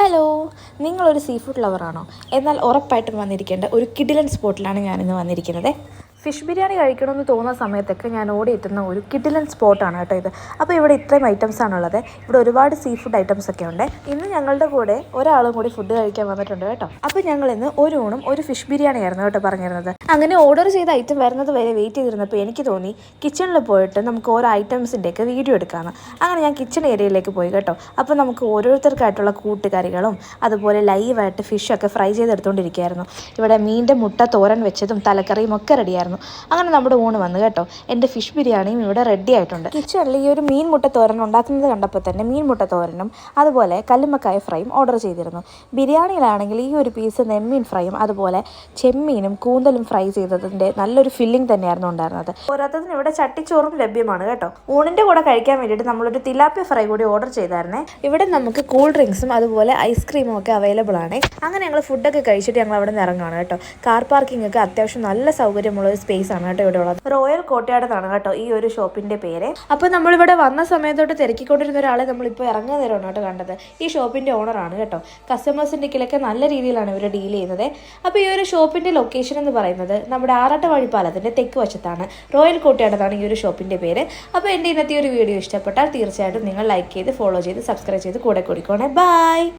Hello, നിങ്ങളൊരു sea food ലവറാണോ? എന്നാൽ ഉറപ്പായിട്ടും വന്നിരിക്കേണ്ട ഒരു കിടിലൻ സ്പോട്ടിലാണ് ഞാനിന്ന് വന്നിരിക്കുന്നത്. ഫിഷ് ബിരിയാണി കഴിക്കണമെന്ന് തോന്നുന്ന സമയത്തൊക്കെ ഞാൻ ഓടിയെത്തുന്ന ഒരു കിടിലൻ സ്പോട്ടാണ് കേട്ടോ ഇത്. അപ്പോൾ ഇവിടെ ഇത്രയും ഐറ്റംസ് ആണുള്ളത്. ഇവിടെ ഒരുപാട് സീ ഫുഡ് ഐറ്റംസ് ഒക്കെ ഉണ്ട്. ഇന്ന് ഞങ്ങളുടെ കൂടെ ഒരാളും കൂടി ഫുഡ് കഴിക്കാൻ വന്നിട്ടുണ്ട് കേട്ടോ. അപ്പോൾ ഞങ്ങൾ ഇന്ന് ഒരു ഊണും ഒരു ഫിഷ് ബിരിയാണി ആയിരുന്നു കേട്ടോ പറഞ്ഞിരുന്നത്. അങ്ങനെ ഓർഡർ ചെയ്ത ഐറ്റം വരുന്നത് വരെ വെയിറ്റ് ചെയ്തിരുന്നപ്പോൾ എനിക്ക് തോന്നി കിച്ചണിൽ പോയിട്ട് നമുക്ക് ഓരോ ഐറ്റംസിൻ്റെയൊക്കെ വീഡിയോ എടുക്കാമെന്ന്. അങ്ങനെ ഞാൻ കിച്ചൺ ഏരിയയിലേക്ക് പോയി കേട്ടോ. അപ്പോൾ നമുക്ക് ഓരോരുത്തർക്കായിട്ടുള്ള കൂട്ടുകറികളും അതുപോലെ ലൈവായിട്ട് ഫിഷൊക്കെ ഫ്രൈ ചെയ്തെടുത്തുകൊണ്ടിരിക്കുകയായിരുന്നു. ഇവിടെ മീൻ്റെ മുട്ട തോരൻ വെച്ചതും തലക്കറിയും ഒക്കെ റെഡിയായിരുന്നു. അങ്ങനെ നമ്മുടെ ഊണ് വന്നു കേട്ടോ. എൻ്റെ ഫിഷ് ബിരിയാണിയും ഇവിടെ റെഡി ആയിട്ടുണ്ട്. കിച്ചണിൽ ഈ ഒരു മീൻ മുട്ട തോരൻ ഉണ്ടാക്കുന്നത് കണ്ടപ്പോൾ തന്നെ മീൻ മുട്ട തോരനും അതുപോലെ കല്ലുമ്മക്കായ ഫ്രൈയും ഓർഡർ ചെയ്തിരുന്നു. ബിരിയാണിയിലാണെങ്കിൽ ഈ ഒരു പീസ് നെമ്മീൻ ഫ്രൈയും അതുപോലെ ചെമ്മീനും കൂന്തലും ഫ്രൈ ചെയ്തതിൻ്റെ നല്ലൊരു ഫില്ലിംഗ് തന്നെയായിരുന്നു ഉണ്ടായിരുന്നത്. പോരാത്തതിന് ഇവിടെ ചട്ടിച്ചോറും ലഭ്യമാണ് കേട്ടോ. ഊണിൻ്റെ കൂടെ കഴിക്കാൻ വേണ്ടിയിട്ട് നമ്മളൊരു തിലാപ്പിയ ഫ്രൈ കൂടി ഓർഡർ ചെയ്തായിരുന്നേ. ഇവിടെ നമുക്ക് കൂൾ ഡ്രിങ്ക്സും അതുപോലെ ഐസ്ക്രീമും ഒക്കെ അവൈലബിൾ ആണ്. അങ്ങനെ ഞങ്ങൾ ഫുഡൊക്കെ കഴിച്ചിട്ട് ഞങ്ങൾ അവിടെ നിന്ന് ഇറങ്ങുകയാണ് കേട്ടോ. കാർ പാർക്കിംഗ് ഒക്കെ അത്യാവശ്യം നല്ല സൗകര്യമുള്ള ഒരു സ്പേസ് ആണ് കേട്ടോ ഇവിടെ ഉള്ളത്. റോയൽ കോട്ടയാട് എന്നാണ് കേട്ടോ ഈ ഒരു ഷോപ്പിന്റെ പേര്. അപ്പോൾ നമ്മളിവിടെ വന്ന സമയത്തോട്ട് തിരക്കിക്കൊണ്ടിരുന്ന ഒരാളെ നമ്മളിപ്പോൾ ഇറങ്ങുന്ന നേരമാണ് കേട്ടോ കണ്ടത്. ഈ ഷോപ്പിന്റെ ഓണറാണ് കേട്ടോ. കസ്റ്റമേഴ്സിൻ്റെ കീഴിലൊക്കെ നല്ല രീതിയിലാണ് ഇവർ ഡീൽ ചെയ്യുന്നത്. അപ്പോൾ ഈ ഒരു ഷോപ്പിന്റെ ലൊക്കേഷൻ എന്ന് പറയുന്നത് നമ്മുടെ ആറാട്ടുവഴിപ്പാലത്തിന്റെ തെക്ക് വശത്താണ്. റോയൽ കോട്ടയാട് എന്നാണ് ഈ ഒരു ഷോപ്പിന്റെ പേര്. അപ്പോൾ എൻ്റെ ഇന്നത്തെ ഒരു വീഡിയോ ഇഷ്ടപ്പെട്ടാൽ തീർച്ചയായിട്ടും നിങ്ങൾ ലൈക്ക് ചെയ്ത് ഫോളോ ചെയ്ത് സബ്സ്ക്രൈബ് ചെയ്ത് കൂടെ കൂടിക്കോണേ. ബൈ.